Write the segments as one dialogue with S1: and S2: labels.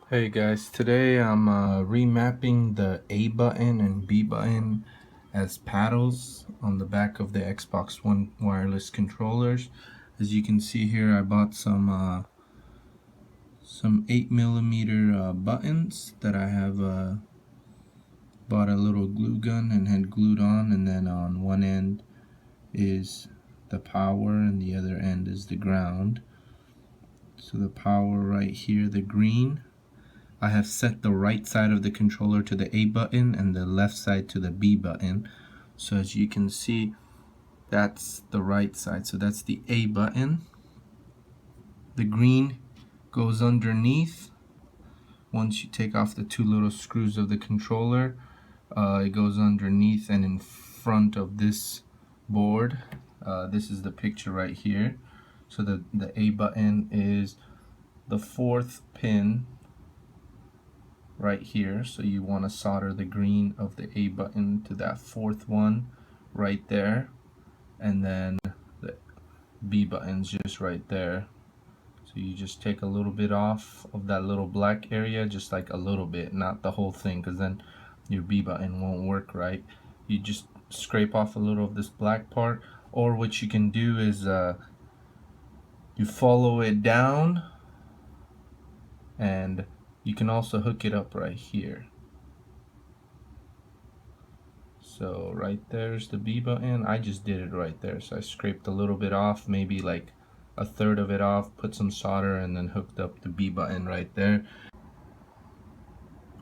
S1: Hey guys, today I'm remapping the A button and B button as paddles on the back of the Xbox One wireless controllers. As you can see here, I bought some 8mm buttons that I have bought a little glue gun and had glued on, and then on one end is the power and the other end is the ground. So the power right here, the green, I have set the right side of the controller to the A button and the left side to the B button. So as you can see, that's the right side. So that's the A button. The green goes underneath. Once you take off the two little screws of the controller, it goes underneath and in front of this board. This is the picture right here. So the A button is the fourth pin right here, so you want to solder the green of the A button to that fourth one right there, and then the B button's just right there. So you just take a little bit off of that little black area, just like a little bit, not the whole thing, because then your B button won't work right. You just scrape off a little of this black part, or what you can do is you follow it down, and you can also hook it up right here. So right there's the B button. I just did it right there. So I scraped a little bit off, maybe like a third of it off, put some solder, and then hooked up the B button right there.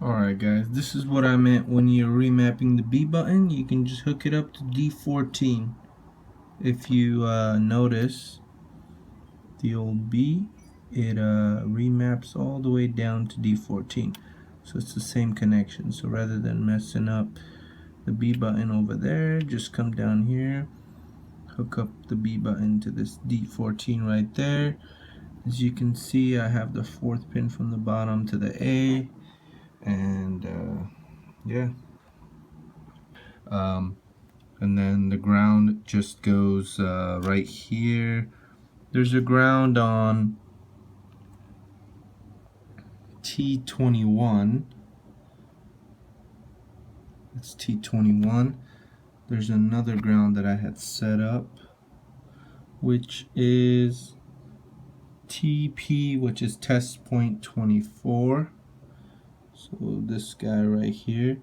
S1: Alright guys, this is what I meant when you're remapping the B button. You can just hook it up to D14. If you notice, the old B, it remaps all the way down to D14. So it's the same connection. So rather than messing up the B button over there, just come down here, hook up the B button to this D14 right there. As you can see, I have the fourth pin from the bottom to the A, and yeah, and then the ground just goes right here. There's a ground on T21. That's T21. There's another ground that I had set up, which is TP, which is test point 24. So this guy right here,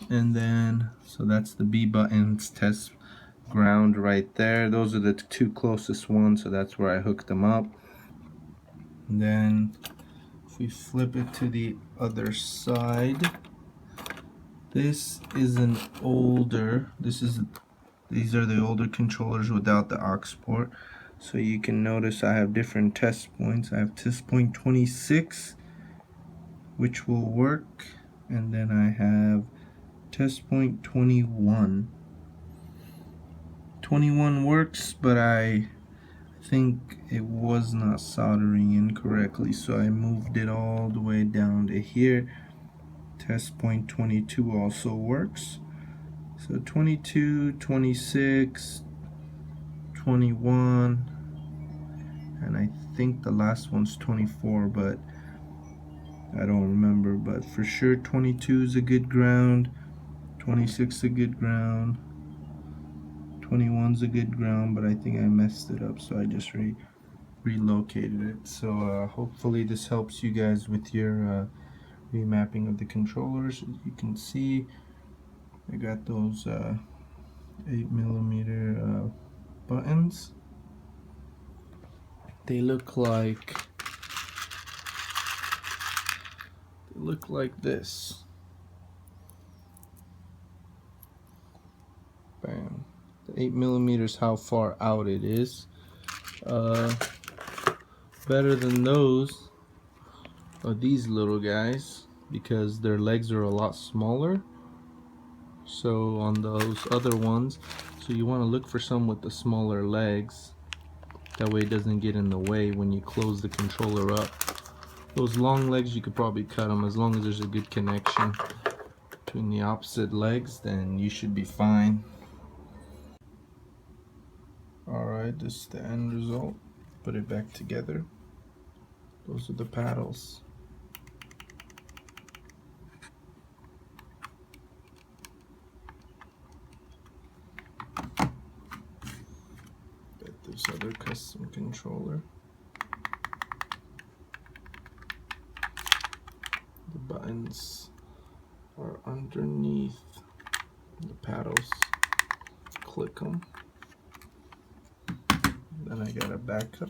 S1: and then so that's the B button's test ground right there. Those are the two closest ones, so that's where I hooked them up. And then if we flip it to the other side, this is an older, these are the older controllers without the aux port. So you can notice I have different test points. I have test point 26, which will work, and then I have test point 21. 21 works, but I think it was not soldering in correctly, so I moved it all the way down to here. Test point 22 also works. So 22, 26, 21, and I think the last one's 24, but I don't remember. But for sure 22 is a good ground, 26 is a good ground, 21's a good ground, but I think I messed it up, so I just relocated it. So hopefully this helps you guys with your remapping of the controllers. As you can see, I got those 8mm buttons. They look like this. Bam. The 8mm is how far out it is. Better than those are these little guys, because their legs are a lot smaller. So on those other ones, so you want to look for some with the smaller legs, that way it doesn't get in the way when you close the controller up. Those long legs, you could probably cut them. As long as there's a good connection between the opposite legs, then you should be fine. Alright, this is the end result. Put it back together. Those are the paddles. this other custom controller. The buttons are underneath the paddles. Click them. Then I got a backup.